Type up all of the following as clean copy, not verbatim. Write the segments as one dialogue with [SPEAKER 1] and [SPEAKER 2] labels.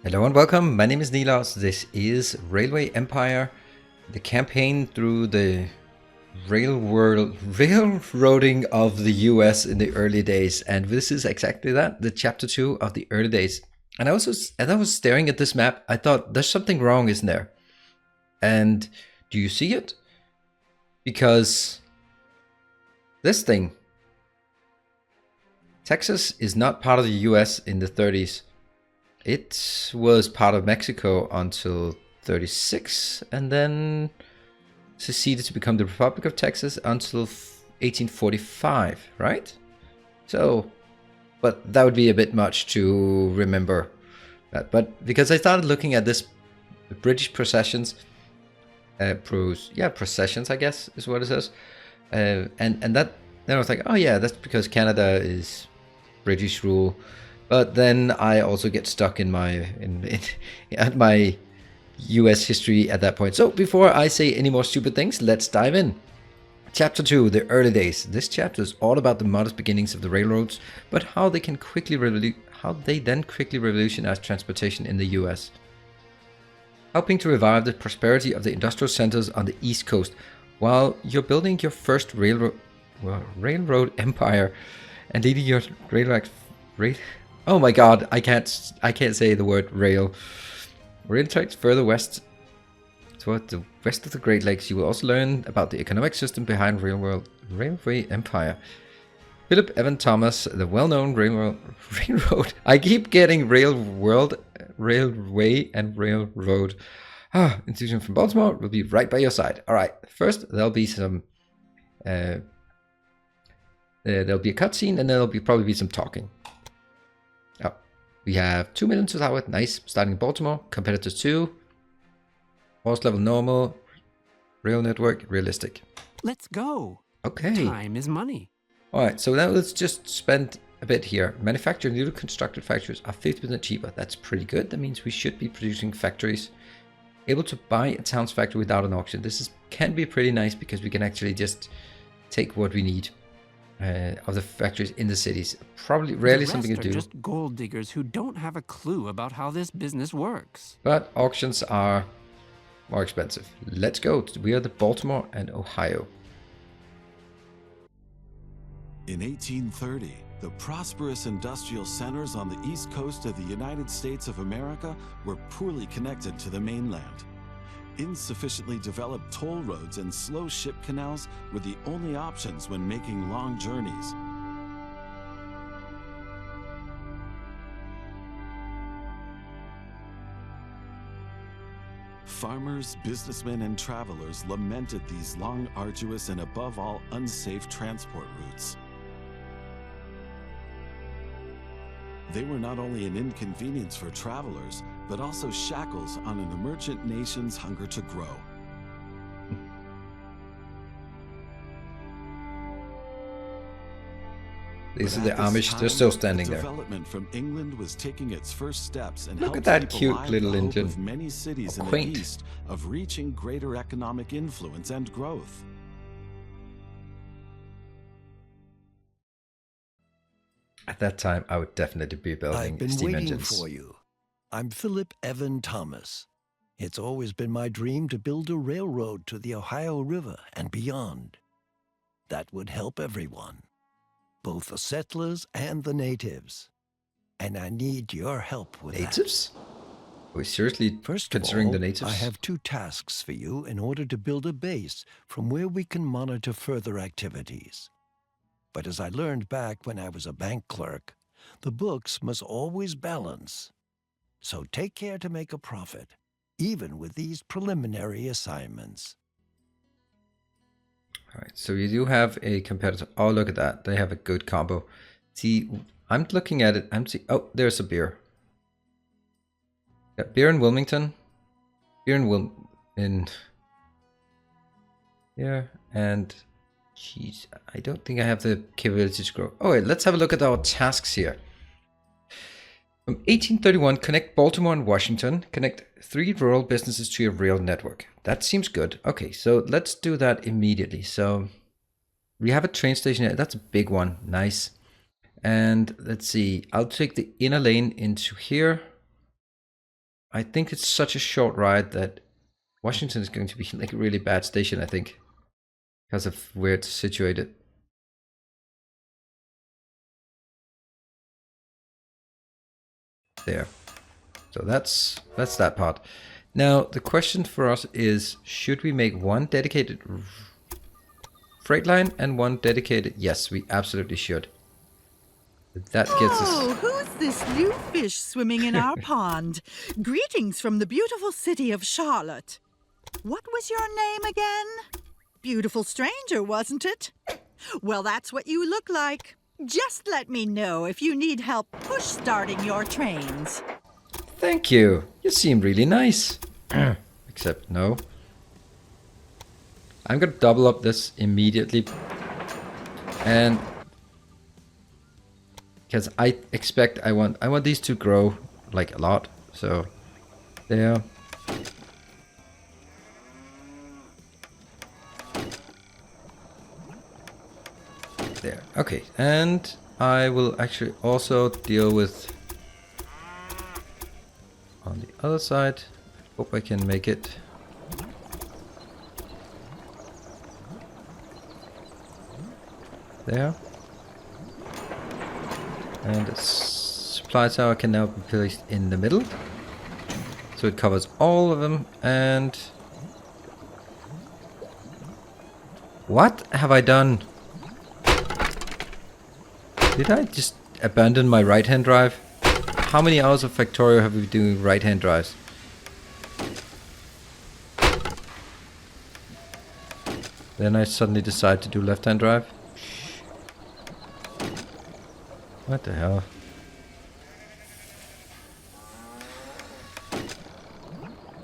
[SPEAKER 1] Hello and welcome. My name is Nilaus. This is Railway Empire, the campaign through the railroading of the US in the early days. And this is exactly that, the chapter 2 of the early days. And as I was staring at this map, I thought there's something wrong, isn't there? And do you see it? Because this thing, Texas is not part of the US in the 30s. It was part of Mexico until 36 and then seceded to become the Republic of Texas until 1845, right? So, but that would be a bit much to remember that. But because I started looking at this British processions, processions, I guess is what it says. And that, then I was like, oh yeah, that's because Canada is British rule. But then I also get stuck in my at my US history at that point. So before I say any more stupid things, let's dive in. Chapter 2, the early days. This chapter is all about the modest beginnings of the railroads, but how they then quickly revolutionized transportation in the US, helping to revive the prosperity of the industrial centers on the East Coast while you're building your first railroad empire and leading your oh my god, I can't say the word rail. Rail tracks further west toward the west of the Great Lakes. You will also learn about the economic system behind Railway Empire. Philip Evan Thomas, the well-known railroad. I keep getting railway and railroad. Institution from Baltimore will be right by your side. All right, first there'll be some. There'll be a cutscene and there'll probably be some talking. Oh, we have 2 million to start with. Nice. Starting in Baltimore. Competitors 2. Horse level normal. Rail network realistic.
[SPEAKER 2] Let's go.
[SPEAKER 1] Okay.
[SPEAKER 2] Time is money.
[SPEAKER 1] Alright, so now let's just spend a bit here. Manufactured newly constructed factories are 50% cheaper. That's pretty good. That means we should be producing factories. Able to buy a town's factory without an auction. This can be pretty nice because we can actually just take what we need. Of the factories in the cities. Probably rarely something to do.
[SPEAKER 2] Just gold diggers who don't have a clue about how this business works.
[SPEAKER 1] But auctions are more expensive. Let's go. We are the Baltimore and Ohio.
[SPEAKER 3] In 1830, the prosperous industrial centers on the east coast of the United States of America were poorly connected to the mainland. Insufficiently developed toll roads and slow ship canals were the only options when making long journeys. Farmers, businessmen, and travelers lamented these long, arduous, and above all, unsafe transport routes. They were not only an inconvenience for travelers, but also shackles on an emergent nation's hunger to grow.
[SPEAKER 1] These are the Amish, they're still standing there.
[SPEAKER 3] Development from England was taking its first steps and
[SPEAKER 1] look at that cute little engine.
[SPEAKER 3] Of many cities in the east of reaching greater economic influence and growth.
[SPEAKER 1] At that time, I would definitely be building steam engines.
[SPEAKER 4] I've been waiting for you. I'm Philip Evan Thomas. It's always been my dream to build a railroad to the Ohio River and beyond. That would help everyone, both the settlers and the natives. And I need your help with
[SPEAKER 1] natives? Are we seriously considering the natives?
[SPEAKER 4] I have 2 tasks for you in order to build a base from where we can monitor further activities. But as I learned back when I was a bank clerk, the books must always balance. So take care to make a profit, even with these preliminary assignments.
[SPEAKER 1] All right, so you do have a competitor. Oh, look at that. They have a good combo. See, I'm looking at it. Oh, there's a beer. Yeah, beer in Wilmington. Beer in yeah, and jeez, I don't think I have the capability to grow. Oh wait, let's have a look at our tasks here. From 1831, connect Baltimore and Washington. Connect 3 rural businesses to your rail network. That seems good. Okay, so let's do that immediately. So we have a train station here. That's a big one. Nice. And let's see. I'll take the inner lane into here. I think it's such a short ride that Washington is going to be like a really bad station, I think, because of where it's situated. There. So that's that part. Now the question for us is, should we make one dedicated freight line and one dedicated? Yes, we absolutely should. That gets us.
[SPEAKER 5] Oh, who's this new fish swimming in our pond? Greetings from the beautiful city of Charlotte. What was your name again? Beautiful stranger, wasn't it? Well, that's what you look like. Just let me know if you need help push-starting your trains.
[SPEAKER 1] Thank you. You seem really nice. Except no. I'm gonna double up this immediately. And because I expect I want these to grow like a lot. So there. There. Okay. And I will actually also deal with on the other side. Hope I can make it. There. And the supply tower can now be placed in the middle. So it covers all of them. And what have I done? Did I just abandon my right-hand drive? How many hours of Factorio have we been doing right-hand drives? Then I suddenly decide to do left-hand drive. What the hell?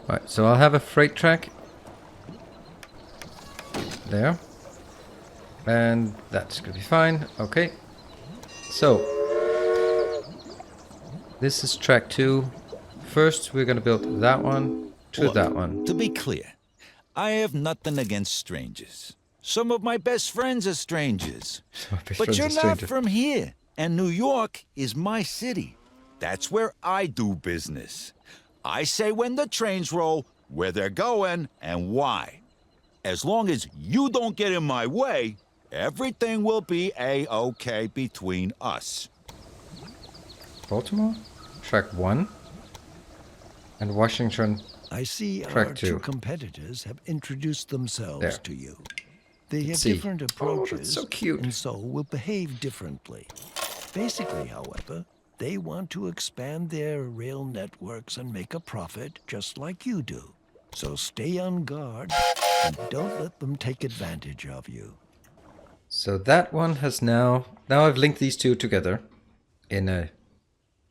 [SPEAKER 1] Alright, so I'll have a freight track. There. And that's gonna be fine. Okay. So, this is track 2. First, we're gonna build that one to
[SPEAKER 6] Look,
[SPEAKER 1] that one.
[SPEAKER 6] To be clear, I have nothing against strangers. Some of my best friends are strangers. But you're not from here, and New York is my city. That's where I do business. I say when the trains roll, where they're going, and why. As long as you don't get in my way, everything will be A-okay between us.
[SPEAKER 1] Baltimore, track 1, and Washington.
[SPEAKER 4] I see
[SPEAKER 1] Track
[SPEAKER 4] our
[SPEAKER 1] 2.
[SPEAKER 4] two competitors have introduced themselves
[SPEAKER 1] There.
[SPEAKER 4] to you. They have
[SPEAKER 1] see.
[SPEAKER 4] different
[SPEAKER 1] Oh, that's
[SPEAKER 4] approaches
[SPEAKER 1] so cute.
[SPEAKER 4] and so will behave differently. Basically, however, they want to expand their rail networks and make a profit just like you do. So stay on guard and don't let them take advantage of you.
[SPEAKER 1] So that one has now I've linked these two together in a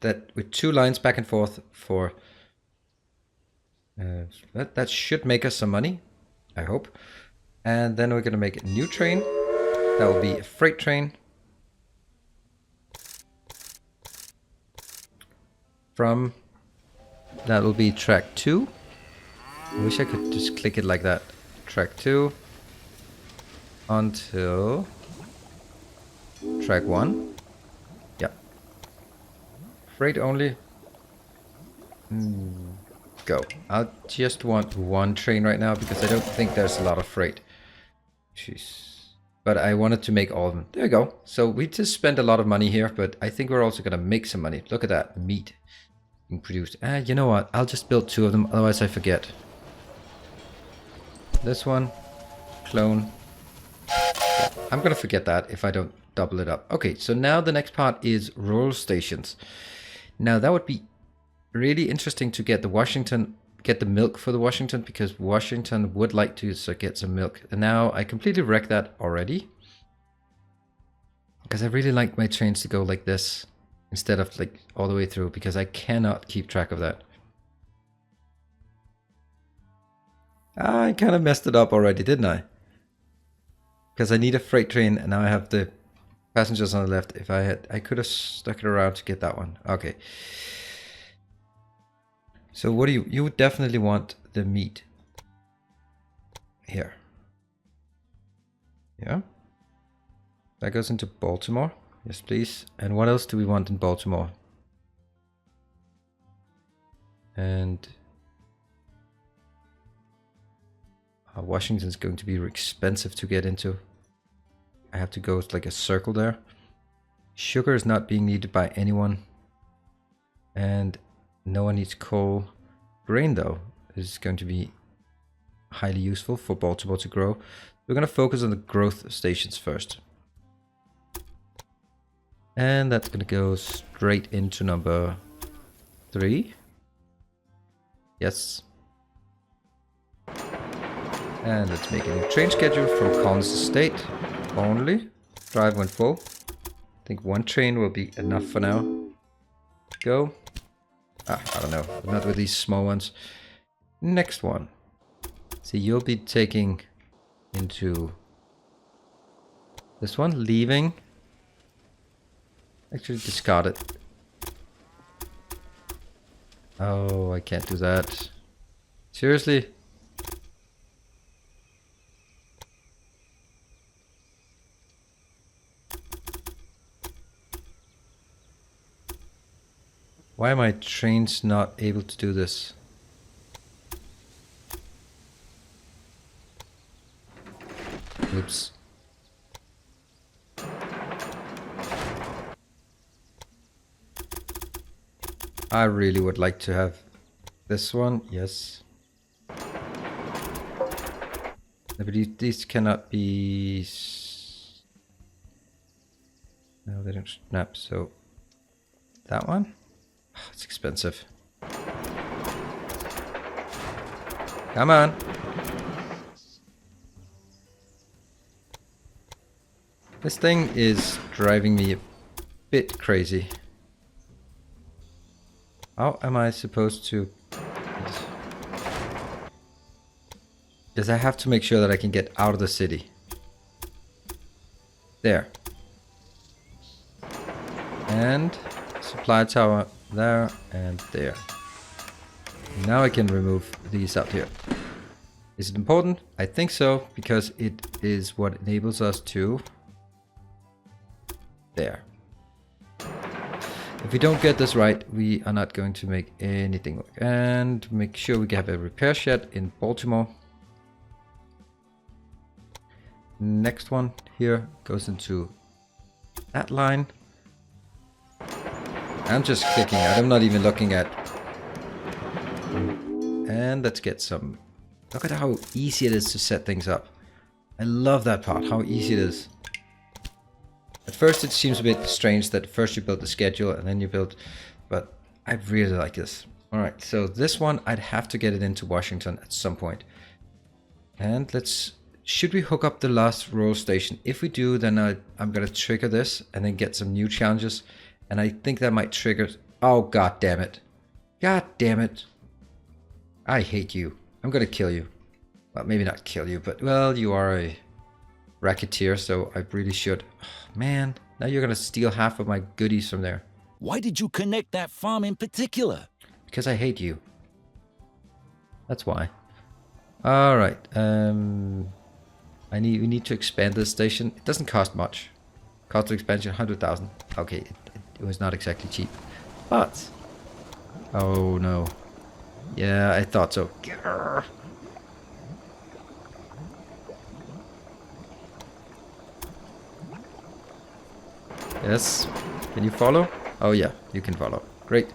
[SPEAKER 1] that with 2 lines back and forth for that should make us some money, I hope. And then we're gonna make a new train. That will be a freight train from that will be track 2. I wish I could just click it like that. Track 2 until track 1. Yeah. Freight only. Go. I just want one train right now because I don't think there's a lot of freight. Jeez. But I wanted to make all of them. There you go. So we just spent a lot of money here, but I think we're also going to make some money. Look at that. Meat being produced. You know what? I'll just build 2 of them, otherwise I forget. This one. Clone. Yeah, I'm going to forget that if I don't double it up. Okay, so now the next part is rural stations. Now that would be really interesting to get the milk for the Washington, because Washington would like to get some milk. And now I completely wrecked that already, because I really like my trains to go like this instead of like all the way through, because I cannot keep track of that. I kind of messed it up already, didn't I? Because I need a freight train and now I have the passengers on the left. If I could have stuck it around to get that one. Okay. So what do you would definitely want the meat here. Yeah. That goes into Baltimore. Yes, please. And what else do we want in Baltimore? And Washington's going to be expensive to get into. I have to go with like a circle there. Sugar is not being needed by anyone. And no one needs coal. Grain, though, is going to be highly useful for Baltimore to grow. We're going to focus on the growth stations first. And that's going to go straight into number 3. Yes. And let's make a new train schedule from Collins Estate only. Drive when full. I think 1 train will be enough for now. Go. I don't know. Not with these small ones. Next one. So you'll be taking into this one, leaving. Actually discard it. Oh, I can't do that. Seriously? Why are my trains not able to do this? Oops. I really would like to have this one, yes. But these cannot be... No, they don't snap, so... That one? Oh, it's expensive. Come on! This thing is driving me a bit crazy. How am I supposed to... Because I have to make sure that I can get out of the city. There. And supply tower there and there. Now I can remove these out here. Is it important? I think so, because it is what enables us to... There. If we don't get this right, we are not going to make anything work. And make sure we have a repair shed in Baltimore. Next one here goes into that line. I'm just clicking out. I'm not even looking at. And let's get some. Look at how easy it is to set things up. I love that part, how easy it is. At first it seems a bit strange that first you build the schedule and then you build, but I really like this. Alright, so this one, I'd have to get it into Washington at some point. And let's, should we hook up the last roll station? If we do, then I'm gonna trigger this and then get some new challenges. And I think that might trigger, oh god damn it. God damn it. I hate you. I'm gonna kill you. Well, maybe not kill you, but well, you are a racketeer, so I really should. Oh, man, now you're gonna steal half of my goodies from there.
[SPEAKER 6] Why did you connect that farm in particular?
[SPEAKER 1] Because I hate you. That's why. All right. We need to expand this station. It doesn't cost much. Cost of expansion 100,000. Okay, it was not exactly cheap, but oh no. Yeah, I thought so. Grr. Yes. Can you follow? Oh yeah, you can follow. Great.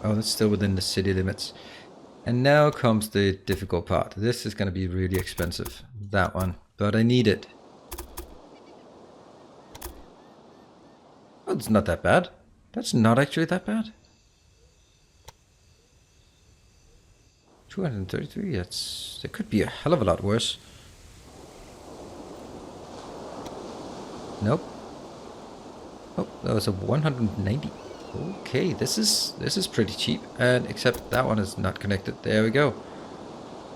[SPEAKER 1] Oh, that's still within the city limits. And now comes the difficult part. This is going to be really expensive. That one. But I need it. Oh, it's not that bad. That's not actually that bad. 233, it could be a hell of a lot worse. Nope. Oh, that was a 190. Okay, this is pretty cheap, and except that one is not connected. There we go.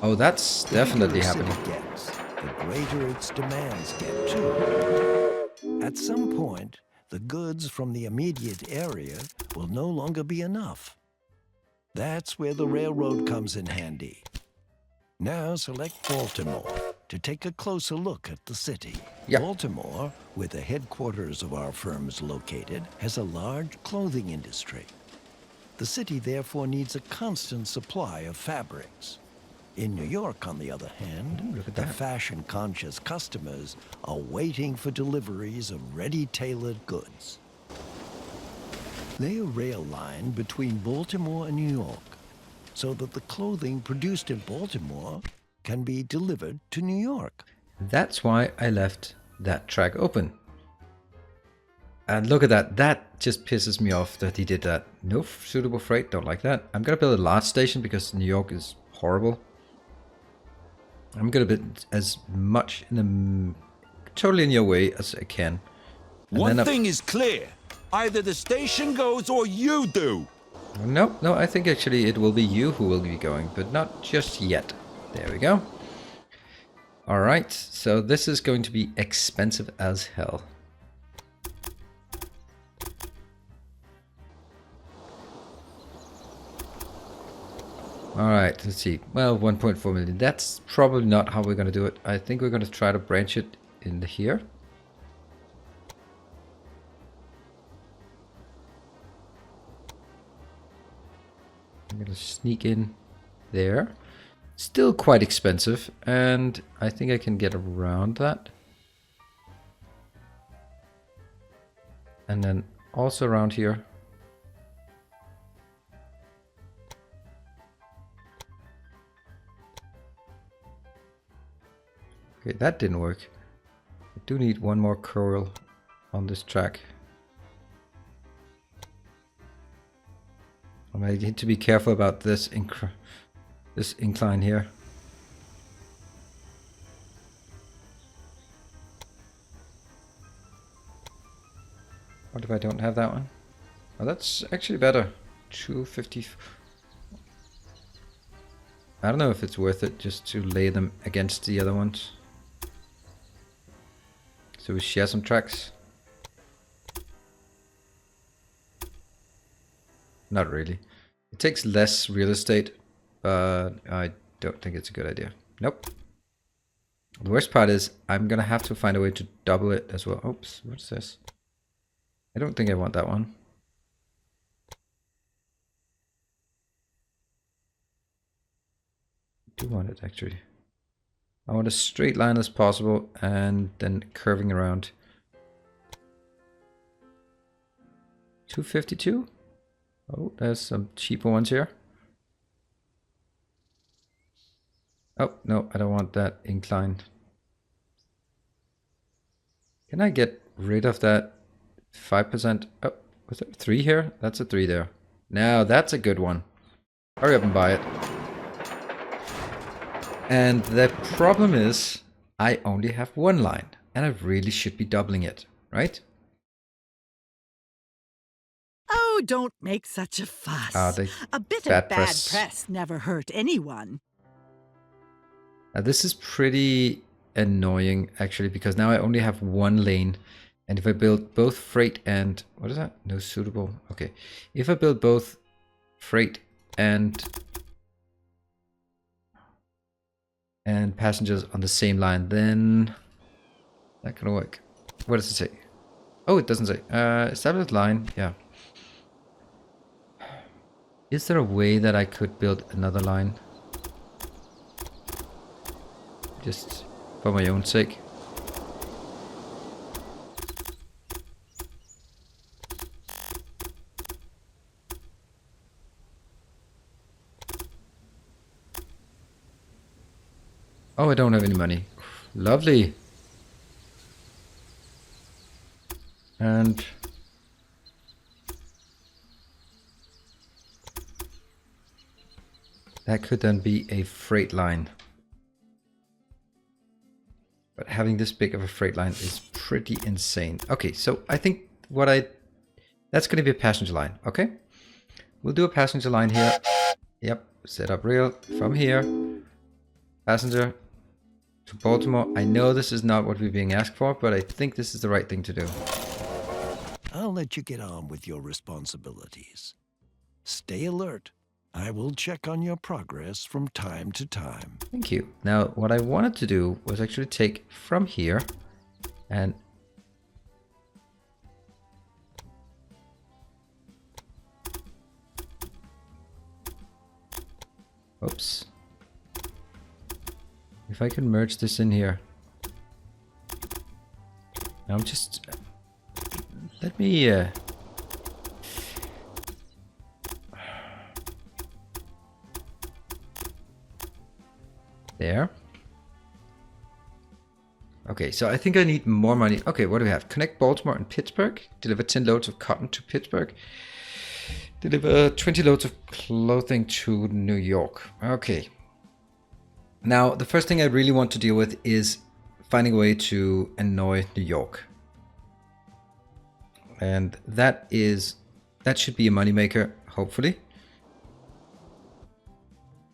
[SPEAKER 1] Oh, that's definitely happening.
[SPEAKER 4] The greater its demands get too. At some point, the goods from the immediate area will no longer be enough. That's where the railroad comes in handy. Now select Baltimore to take a closer look at the city.
[SPEAKER 1] Yeah.
[SPEAKER 4] Baltimore, where the headquarters of our firm is located, has a large clothing industry. The city therefore needs a constant supply of fabrics. In New York, on the other hand,
[SPEAKER 1] look at
[SPEAKER 4] the
[SPEAKER 1] that.
[SPEAKER 4] fashion-conscious customers are waiting for deliveries of ready-tailored goods. Lay a rail line between Baltimore and New York so that the clothing produced in Baltimore can be delivered to New York.
[SPEAKER 1] That's why I left that track open. And look at that. That just pisses me off that he did that. No suitable freight. Don't like that. I'm going to build a large station because New York is horrible. I'm going to build as much in the totally in your way as I can. And
[SPEAKER 6] One thing is clear. Either the station goes or you do.
[SPEAKER 1] No, I think actually it will be you who will be going, but not just yet. There we go. All right, so this is going to be expensive as hell. All right, let's see. Well, 1.4 million. That's probably not how we're going to do it. I think we're going to try to branch it in here. I'm going to sneak in there. Still quite expensive, and I think I can get around that. And then also around here. Okay, that didn't work. I do need one more curl on this track. I need to be careful about this incline here. What if I don't have that one? Oh, that's actually better. 250. I don't know if it's worth it just to lay them against the other ones. So we share some tracks. Not really. It takes less real estate, but I don't think it's a good idea. Nope. The worst part is I'm gonna have to find a way to double it as well. Oops, what's this? I don't think I want that one. I do want it actually. I want a straight line as possible and then curving around. 252? Oh, there's some cheaper ones here. Oh, no, I don't want that incline. Can I get rid of that 5%? Oh, was there a 3 here? That's a 3 there. Now, that's a good one. Hurry up and buy it. And the problem is, I only have one line. And I really should be doubling it, right?
[SPEAKER 5] Oh, don't make such a fuss. A bit of bad press never hurt anyone.
[SPEAKER 1] Now this is pretty annoying actually, because now I only have one lane. And if I build both freight and... what is that? No suitable. Okay. If I build both freight and passengers on the same line, then that can work. What does it say? Oh, it doesn't say. Established line. Yeah. Is there a way that I could build another line? Just for my own sake. Oh, I don't have any money. Lovely. And that could then be a freight line. But having this big of a freight line is pretty insane. Okay, so I think that's going to be a passenger line, okay? We'll do a passenger line here. Yep, set up rail from here. Passenger to Baltimore. I know this is not what we're being asked for, but I think this is the right thing to do.
[SPEAKER 4] I'll let you get on with your responsibilities. Stay alert I will check on your progress from time to time.
[SPEAKER 1] Thank you. Now, what I wanted to do was actually take from here and... Oops. If I can merge this in here. Now I'm just... Let me... There. Okay, so I think I need more money. Okay, what do we have? Connect Baltimore and Pittsburgh. Deliver 10 loads of cotton to Pittsburgh. Deliver 20 loads of clothing to New York. Okay. Now, the first thing I really want to deal with is finding a way to annoy New York. And that should be a moneymaker, hopefully.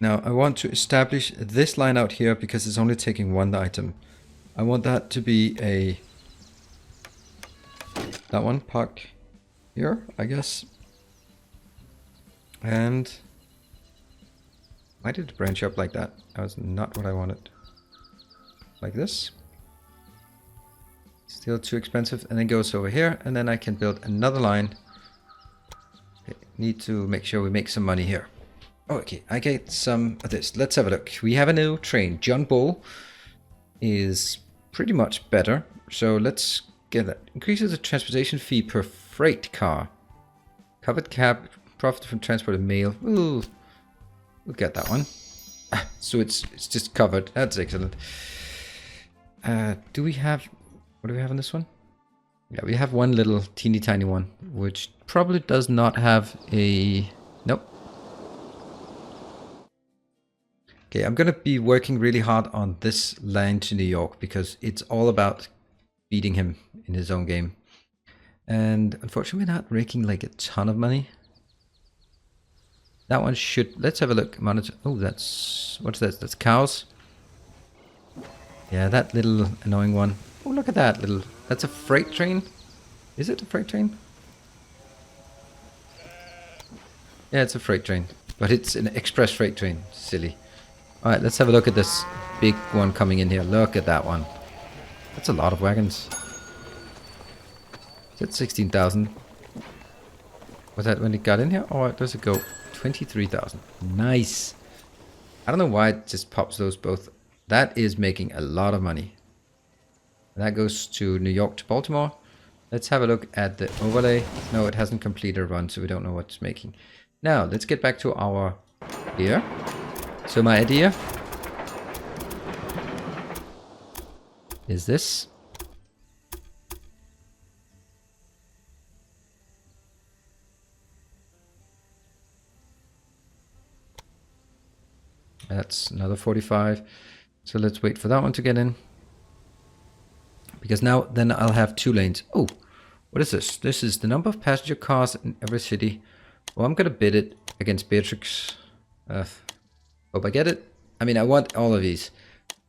[SPEAKER 1] Now, I want to establish this line out here because it's only taking one item. I want that to be that one park here, I guess. And why did it branch up like that? That was not what I wanted. Like this. Still too expensive. And then goes over here. And then I can build another line. Okay, need to make sure we make some money here. Oh, okay, I get some of this. Let's have a look. We have a new train. John Bull is pretty much better. So let's get that. Increases the transportation fee per freight car. Covered cab. Profit from transport of mail. Ooh, we'll get that one. So it's just covered. That's excellent. Do we have... What do we have on this one? Yeah, we have one little teeny tiny one, which probably does not have a... Nope. Okay, I'm going to be working really hard on this line to New York because it's all about beating him in his own game. And unfortunately, we're not raking like a ton of money. That one should... Let's have a look. Monitor. Oh, that's... What's that? That's cows. Yeah, that little annoying one. Oh, look at that little... That's a freight train? Is it a freight train? Yeah, it's a freight train. But it's an express freight train. Silly. Alright, let's have a look at this big one coming in here. Look at that one. That's a lot of wagons. Is that 16,000? Was that when it got in here? Or does it go 23,000? Nice. I don't know why it just pops those both. That is making a lot of money. That goes to New York to Baltimore. Let's have a look at the overlay. No, it hasn't completed a run, so we don't know what it's making. Now, let's get back to our here. So my idea is this. That's another 45. So let's wait for that one to get in. Because now, then I'll have 2 lanes. Oh, what is this? This is the number of passenger cars in every city. Well, I'm going to bid it against Beatrix. Hope I get it. I mean, I want all of these.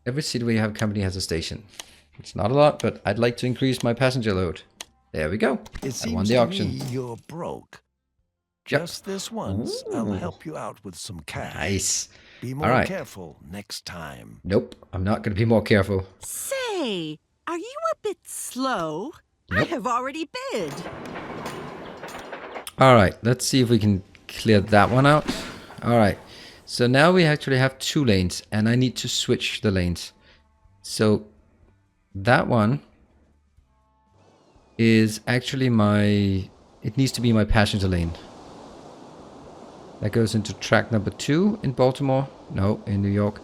[SPEAKER 1] Every city where you have a company has a station. It's not a lot, but I'd like to increase my passenger load. There we go. I won the auction.
[SPEAKER 4] You're broke.
[SPEAKER 1] Yep.
[SPEAKER 4] Just this once, I'll help you out with some cash.
[SPEAKER 1] Nice.
[SPEAKER 4] Be more careful next time.
[SPEAKER 1] Nope, I'm not going to be more careful.
[SPEAKER 5] Say, are you a bit slow?
[SPEAKER 1] Nope.
[SPEAKER 5] I have already bid.
[SPEAKER 1] All right, let's see if we can clear that one out. All right, so now we actually have 2 lanes, and I need to switch the lanes. So that one is actually my... It needs to be my passenger lane. That goes into track number 2 in Baltimore. No, in New York.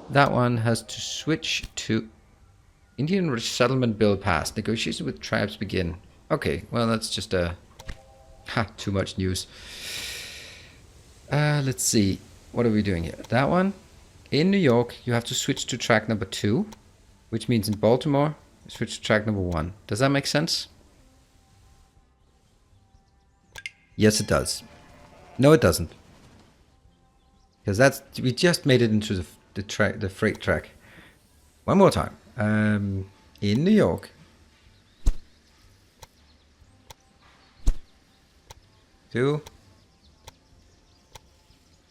[SPEAKER 1] That one has to switch to Indian Resettlement Bill passed. Negotiations with tribes begin. Okay, well, that's just too much news. Let's see. What are we doing here? That one. In New York, you have to switch to track number 2. Which means in Baltimore, you switch to track number 1. Does that make sense? Yes, it does. No, it doesn't. Because we just made it into the freight track. One more time. In New York.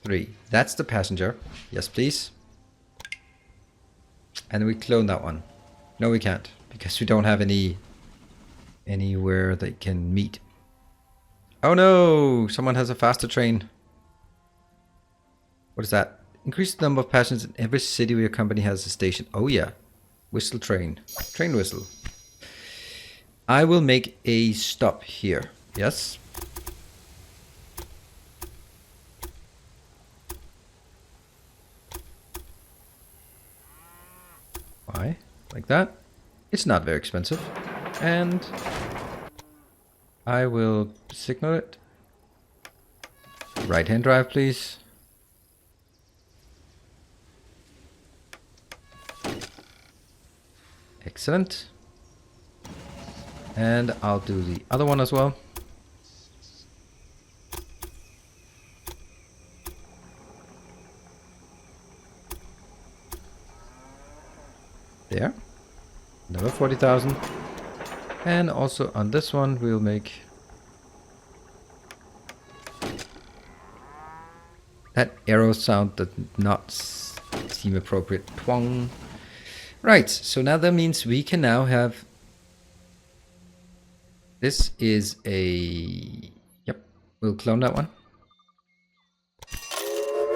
[SPEAKER 1] 3. That's the passenger. Yes, please. And we clone that one. No, we can't, because we don't have anywhere they can meet. Oh no! Someone has a faster train. What is that? Increase the number of passengers in every city where your company has a station. Oh yeah. Whistle train. Train whistle. I will make a stop here. Yes. Why? Like that. It's not very expensive. And I will signal it. Right hand drive, please. Excellent. And I'll do the other one as well. There. Another 40,000. And also on this one we'll make that arrow sound did not seem appropriate. Twang. Right, so now that means we can now have, this is a, yep, we'll clone that one.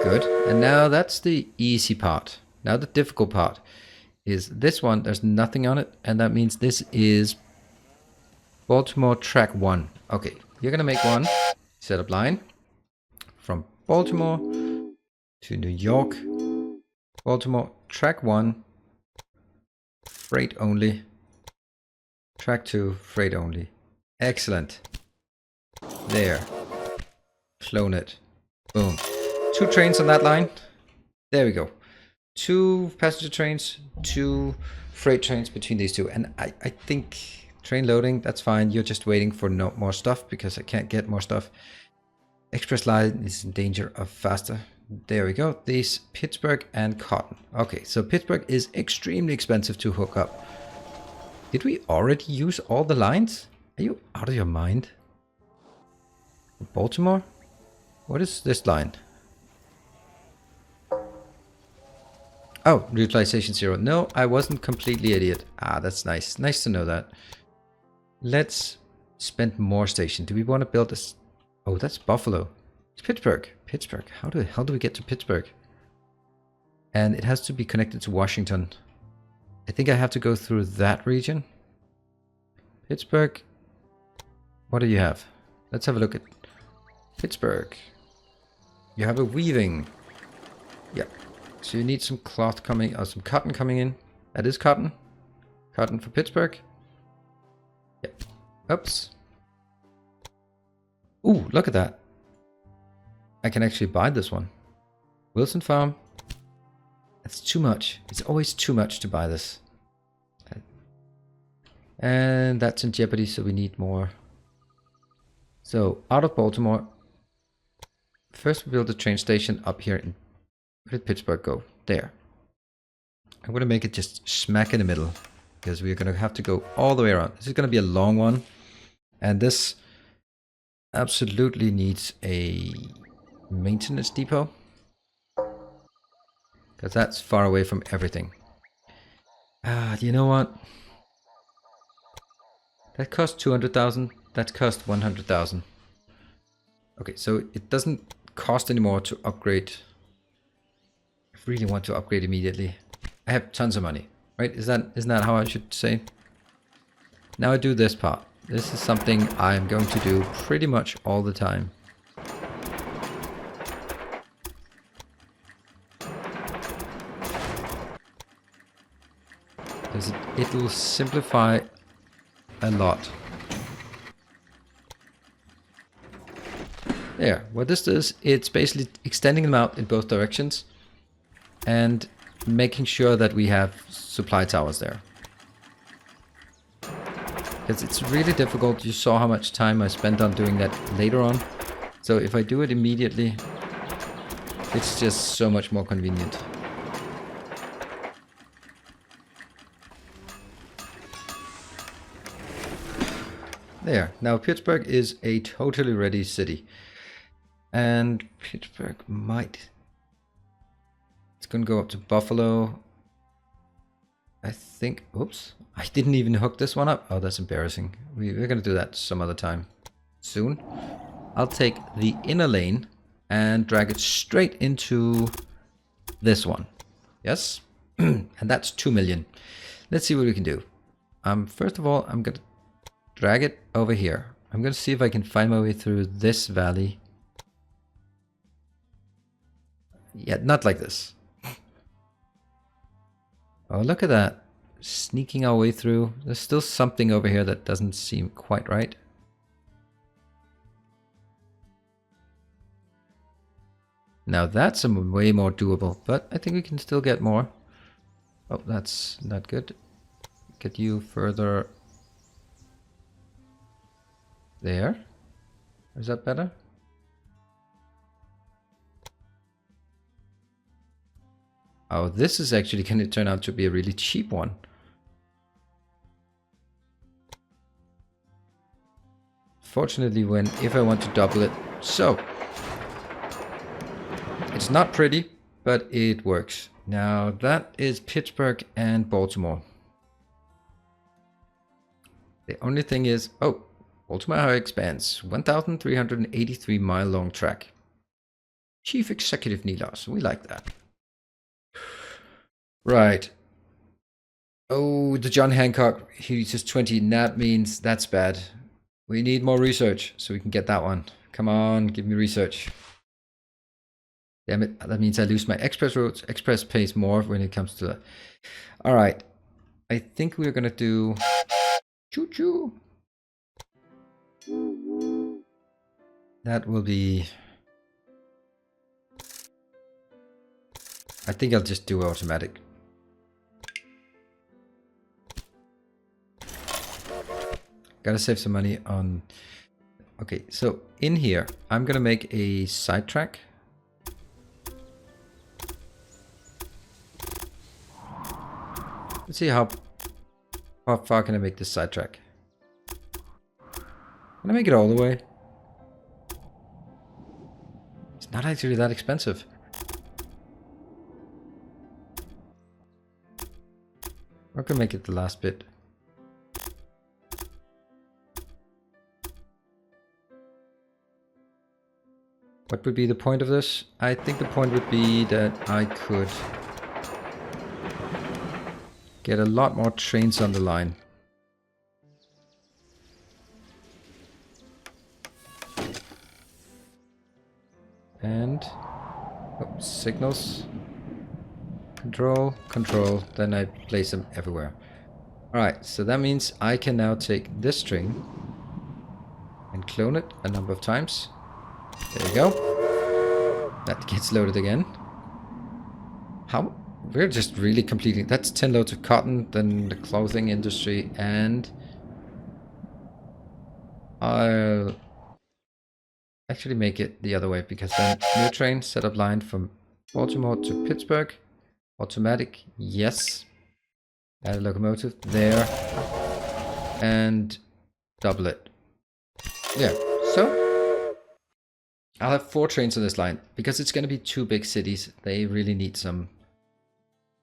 [SPEAKER 1] Good, and now that's the easy part. Now the difficult part is this one, there's nothing on it, and that means this is Baltimore track 1. Okay, you're gonna make one, set up line, from Baltimore to New York, Baltimore track 1, freight only. Track 2, freight only. Excellent. There. Clone it. Boom. 2 trains on that line. There we go. 2 passenger trains, 2 freight trains between these 2. And I think train loading, that's fine. You're just waiting for no more stuff because I can't get more stuff. Express line is in danger of faster. There we go. These Pittsburgh and Cotton. Okay, so Pittsburgh is extremely expensive to hook up. Did we already use all the lines? Are you out of your mind? Baltimore? What is this line? Oh, utilization 0. No, I wasn't completely idiot. Ah, that's nice. Nice to know that. Let's spend more station. Do we want to build this? Oh, that's Buffalo. It's Pittsburgh. Pittsburgh. How the hell do we get to Pittsburgh? And it has to be connected to Washington. I think I have to go through that region. Pittsburgh. What do you have? Let's have a look at Pittsburgh. You have a weaving. Yep. So you need some cloth coming, or some cotton coming in. That is cotton. Cotton for Pittsburgh. Yep. Oops. Ooh, look at that. I can actually buy this one. Wilson Farm. That's too much. It's always too much to buy this. And that's in jeopardy, so we need more. So, out of Baltimore. First we build a train station up here in... Where did Pittsburgh go? There. I'm going to make it just smack in the middle. Because we're going to have to go all the way around. This is going to be a long one. And this absolutely needs a maintenance depot. Because that's far away from everything. Ah, do you know what? That cost 200,000. That cost 100,000. Okay, so it doesn't cost anymore to upgrade. I really want to upgrade immediately. I have tons of money, right? Isn't that how I should say? Now I do this part. This is something I'm going to do pretty much all the time. Because it will simplify a lot. There, what this does, it's basically extending them out in both directions and making sure that we have supply towers there. Because it's really difficult. You saw how much time I spent on doing that later on. So if I do it immediately, it's just so much more convenient. There, now Pittsburgh is a totally ready city. And Pittsburgh might. It's going to go up to Buffalo. I think. Oops. I didn't even hook this one up. Oh, that's embarrassing. We're going to do that some other time. Soon. I'll take the inner lane and drag it straight into this one. Yes. And that's 2 million. Let's see what we can do. First of all, I'm going to drag it over here. I'm going to see if I can find my way through this valley. Yeah, not like this. Oh, look at that. Sneaking our way through. There's still something over here that doesn't seem quite right. Now that's way more doable, but I think we can still get more. Oh, that's not good. Get you further there. Is that better? Oh, this is actually going to turn out to be a really cheap one. Fortunately, if I want to double it. So, it's not pretty, but it works. Now, that is Pittsburgh and Baltimore. The only thing is, oh, Baltimore Highway expands. 1,383 mile long track. Chief Executive Nilaus. We like that. Right. Oh, the John Hancock, he reaches 20. That means that's bad. We need more research so we can get that one. Come on, give me research. Damn it, that means I lose my express routes. Express pays more when it comes to that. All right. I think we're going to do choo-choo. That will be... I think I'll just do automatic. Gotta save some money on... Okay, so in here, I'm gonna make a sidetrack. Let's see how far can I make this sidetrack. Can I make it all the way? It's not actually that expensive. We're gonna make it the last bit. What would be the point of this? I think the point would be that I could get a lot more trains on the line. And signals. Control, control, then I place them everywhere. Alright, so that means I can now take this string and clone it a number of times. There we go. That gets loaded again. How? We're just really completing. That's 10 loads of cotton, then the clothing industry, and I'll actually make it the other way, because then new train set up line from Baltimore to Pittsburgh. Automatic, yes. Add a locomotive there. And double it. Yeah, so I'll have 4 trains on this line because it's going to be 2 big cities. They really need some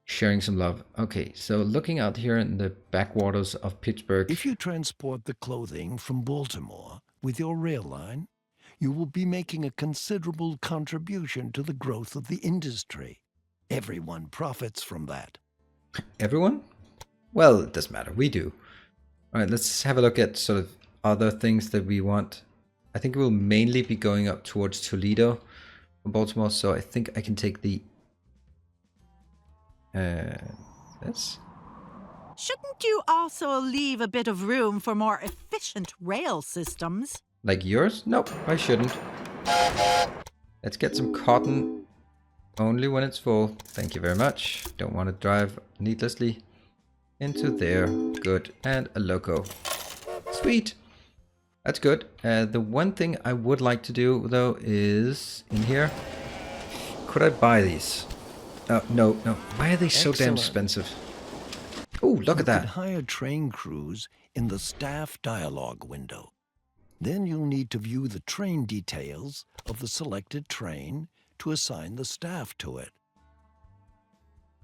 [SPEAKER 1] sharing some love. Okay, so looking out here in the backwaters of Pittsburgh.
[SPEAKER 4] If you transport the clothing from Baltimore with your rail line, you will be making a considerable contribution to the growth of the industry. Everyone profits from that.
[SPEAKER 1] Everyone? Well, it doesn't matter. We do. All right, let's have a look at sort of other things that we want. I think we'll mainly be going up towards Toledo from Baltimore, so I think I can take the... this?
[SPEAKER 5] Shouldn't you also leave a bit of room for more efficient rail systems?
[SPEAKER 1] Like yours? Nope, I shouldn't. Let's get some cotton only when it's full. Thank you very much. Don't want to drive needlessly into there. Good. And a loco. Sweet. That's good. The one thing I would like to do, though, is in here. Could I buy these? No. Why are they so damn expensive? Oh, look at that.
[SPEAKER 4] You could hire train crews in the staff dialogue window. Then you'll need to view the train details of the selected train to assign the staff to it.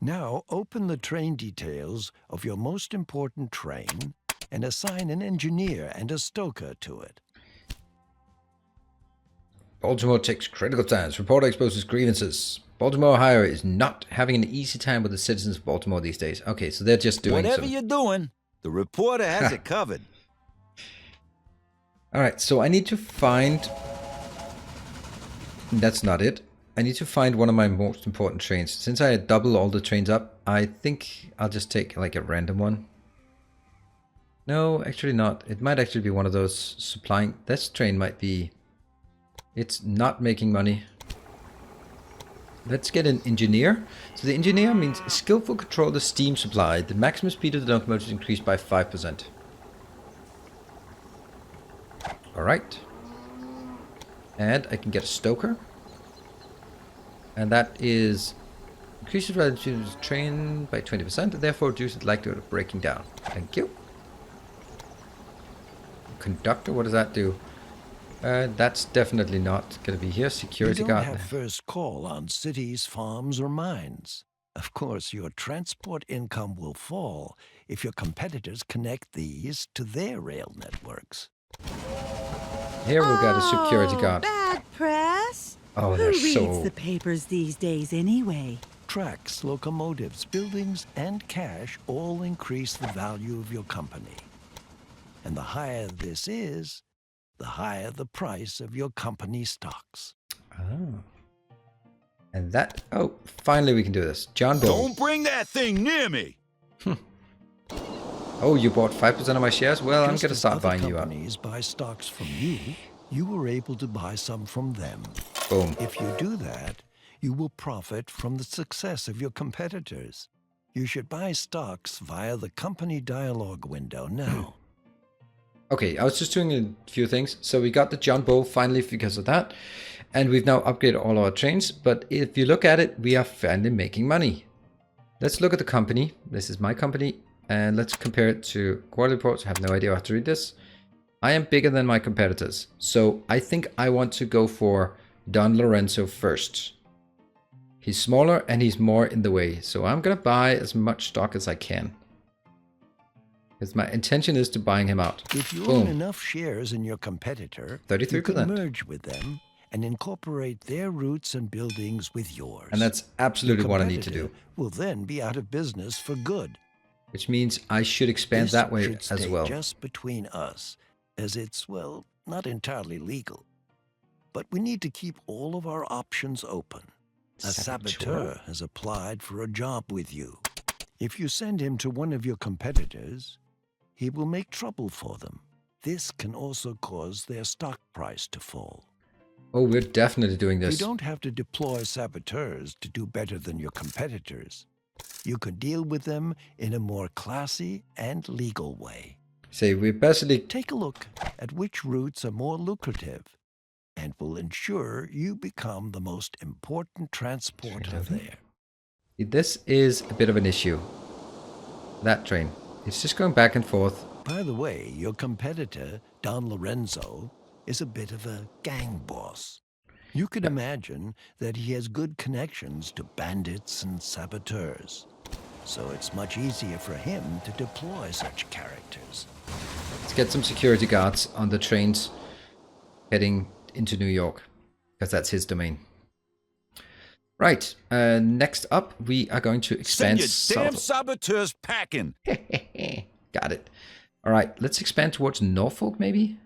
[SPEAKER 4] Now open the train details of your most important train and assign an engineer and a stoker to it.
[SPEAKER 1] Baltimore takes critical stance. Reporter exposes grievances. Baltimore, Ohio is not having an easy time with the citizens of Baltimore these days. Okay, so they're just doing
[SPEAKER 6] whatever you're doing, the reporter has it covered.
[SPEAKER 1] Alright, so I need to find... That's not it. I need to find one of my most important trains. Since I double all the trains up, I think I'll just take like a random one. No, actually not. It might actually be one of those supplying... This train might be... It's not making money. Let's get an engineer. So the engineer means skillful control of the steam supply. The maximum speed of the locomotive is increased by 5%. Alright. And I can get a stoker. And that is increases relative to the train by 20%, and therefore reduces the likelihood of breaking down. Thank you. Conductor, what does that do? That's definitely not going to be here. Security guard.
[SPEAKER 4] You don't have first call on cities, farms, or mines. Of course, your transport income will fall if your competitors connect these to their rail networks.
[SPEAKER 1] Here we've got a security guard.
[SPEAKER 5] Bad press.
[SPEAKER 1] Oh,
[SPEAKER 5] Who
[SPEAKER 1] they're
[SPEAKER 5] reads
[SPEAKER 1] so...
[SPEAKER 5] the papers these days anyway?
[SPEAKER 4] Tracks, locomotives, buildings, and cash all increase the value of your company. And the higher this is, the higher the price of your company stocks.
[SPEAKER 1] Oh. And that... Oh, finally we can do this. John Bull.
[SPEAKER 6] Don't bring that thing near me!
[SPEAKER 1] Oh, you bought 5% of my shares? Well, I'm going to start buying you up.
[SPEAKER 4] Companies buy stocks from you, you were able to buy some from them.
[SPEAKER 1] Boom.
[SPEAKER 4] If you do that, you will profit from the success of your competitors. You should buy stocks via the company dialogue window now.
[SPEAKER 1] Okay, I was just doing a few things. So we got the John Bull finally because of that. And we've now upgraded all our trains. But if you look at it, we are finally making money. Let's look at the company. This is my company. And let's compare it to quarterly reports. I have no idea how to read this. I am bigger than my competitors. So I think I want to go for Don Lorenzo first. He's smaller and he's more in the way. So I'm going to buy as much stock as I can. Because my intention is to buying him out.
[SPEAKER 4] If you
[SPEAKER 1] Boom.
[SPEAKER 4] own enough shares in your competitor,
[SPEAKER 1] 33%.
[SPEAKER 4] you can merge with them and incorporate their routes and buildings with yours.
[SPEAKER 1] And that's absolutely
[SPEAKER 4] Your
[SPEAKER 1] what I need to do.
[SPEAKER 4] competitor will then be out of business for good.
[SPEAKER 1] Which means I should expand
[SPEAKER 4] This
[SPEAKER 1] that way
[SPEAKER 4] should
[SPEAKER 1] as
[SPEAKER 4] stay
[SPEAKER 1] well.
[SPEAKER 4] just between us, as it's, well, not entirely legal. But we need to keep all of our options open. A saboteur has applied for a job with you. If you send him to one of your competitors, he will make trouble for them. This can also cause their stock price to fall.
[SPEAKER 1] Oh, we're definitely doing this.
[SPEAKER 4] You don't have to deploy saboteurs to do better than your competitors. You can deal with them in a more classy and legal way.
[SPEAKER 1] Say, we're basically...
[SPEAKER 4] Take a look at which routes are more lucrative and will ensure you become the most important transporter there.
[SPEAKER 1] This is a bit of an issue. That train. It's just going back and forth.
[SPEAKER 4] By the way, your competitor, Don Lorenzo, is a bit of a gang boss. You can imagine that he has good connections to bandits and saboteurs. So it's much easier for him to deploy such characters.
[SPEAKER 1] Let's get some security guards on the trains heading into New York, because that's his domain. Right, next up, we are going to expand...
[SPEAKER 6] Send your damn saboteurs packing!
[SPEAKER 1] Got it. All right, let's expand towards Norfolk, maybe?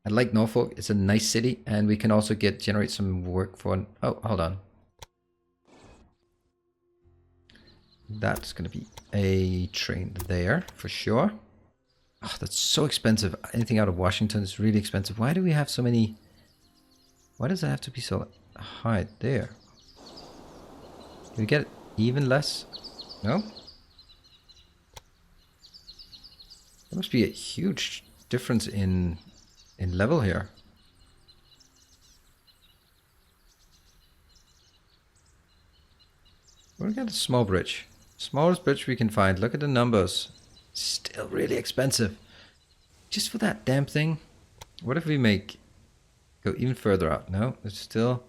[SPEAKER 1] I like Norfolk. It's a nice city, and we can also generate some work for... Oh, hold on. That's going to be a train there, for sure. Oh, that's so expensive. Anything out of Washington is really expensive. Why do we have so many... Why does it have to be so high there? Do we get even less? No? There must be a huge difference in level here. We're gonna get a small bridge. Smallest bridge we can find. Look at the numbers. Still really expensive. Just for that damn thing. What if we go even further out? No, it's still...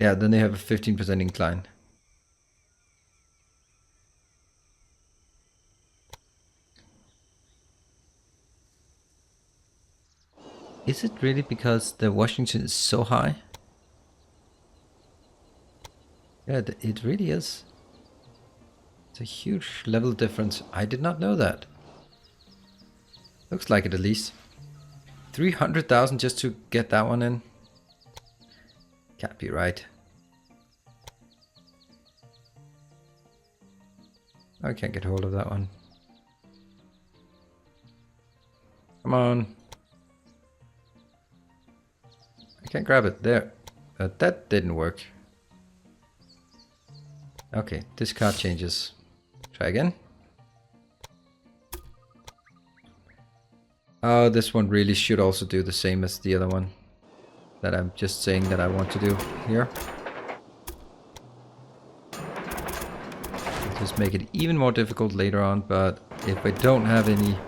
[SPEAKER 1] Yeah, then they have a 15% incline. Is it really because the Washington is so high? Yeah, it really is. It's a huge level difference. I did not know that. Looks like it at least. 300,000 just to get that one in. Can't be right. I can't get hold of that one. Come on. I can't grab it. There. That didn't work. Okay, discard changes. Try again. Oh, this one really should also do the same as the other one that I'm just saying that I want to do here. Just make it even more difficult later on, but if I don't have any...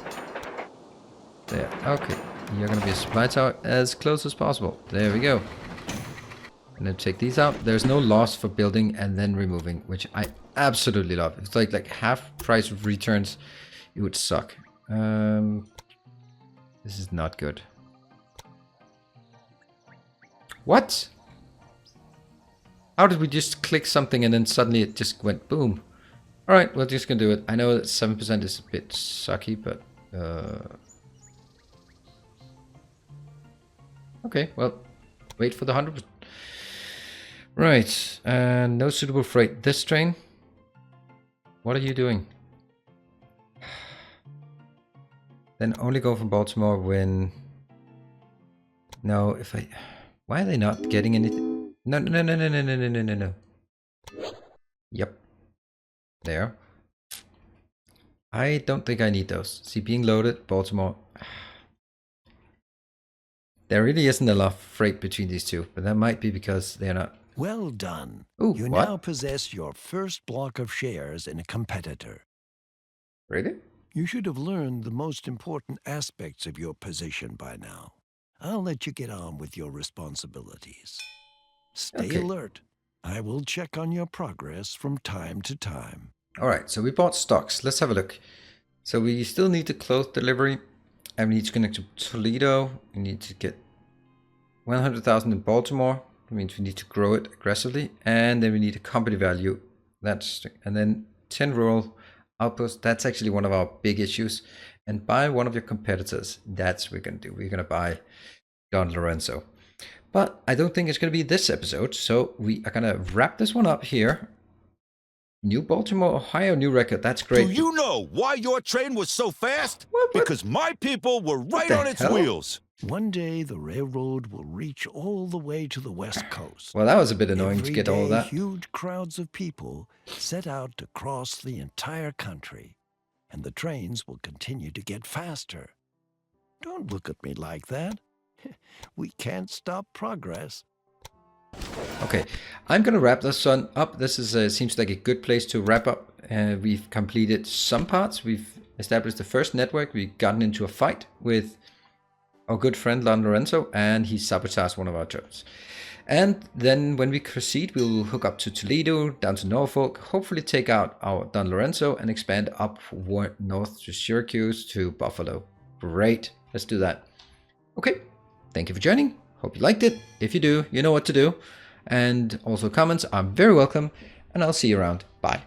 [SPEAKER 1] There, okay. You're gonna be a supply tower as close as possible. There we go. And then take these out. There's no loss for building and then removing, which I absolutely love. It's like half price of returns. It would suck. This is not good. What? How did we just click something and then suddenly it just went boom? Alright, we're just gonna do it. I know that 7% is a bit sucky, but... Okay, well, wait for the 100%. Right, and no suitable freight. This train? What are you doing? Then only go from Baltimore when... No, if I... Why are they not getting anything? No, no, no, no, no, no, no, no, no, no. Yep. There. I don't think I need those. See, being loaded, Baltimore. There really isn't enough freight between these two, but that might be because they're not...
[SPEAKER 4] Well done.
[SPEAKER 1] Ooh,
[SPEAKER 4] you
[SPEAKER 1] what?
[SPEAKER 4] now possess your first block of shares in a competitor.
[SPEAKER 1] Really?
[SPEAKER 4] You should have learned the most important aspects of your position by now. I'll let you get on with your responsibilities. Stay alert. I will check on your progress from time to time.
[SPEAKER 1] Alright, so we bought stocks. Let's have a look. So we still need the cloth delivery. And we need to connect to Toledo. We need to get 100,000 in Baltimore. That means we need to grow it aggressively. And then we need a company value. And then 10 rural outposts. That's actually one of our big issues. And buy one of your competitors. That's what we're going to do. We're going to buy Don Lorenzo. But I don't think it's going to be this episode. So we are going to wrap this one up here. New Baltimore, Ohio, new record. That's great.
[SPEAKER 6] Do you know why your train was so fast?
[SPEAKER 1] What?
[SPEAKER 6] Because my people were right on its wheels.
[SPEAKER 4] One day the railroad will reach all the way to the West Coast.
[SPEAKER 1] Well, that was a bit annoying to get all of that.
[SPEAKER 4] Huge crowds of people set out to cross the entire country, and the trains will continue to get faster. Don't look at me like that. We can't stop progress.
[SPEAKER 1] Okay, I'm going to wrap this one up. This is seems like a good place to wrap up. We've completed some parts. We've established the first network. We've gotten into a fight with our good friend Don Lorenzo, and he sabotaged one of our troops. And then when we proceed, we'll hook up to Toledo, down to Norfolk, hopefully take out our Don Lorenzo and expand up north to Syracuse to Buffalo. Great, let's do that. Okay, thank you for joining. Hope you liked it. If you do, you know what to do. And also comments are very welcome, and I'll see you around. Bye.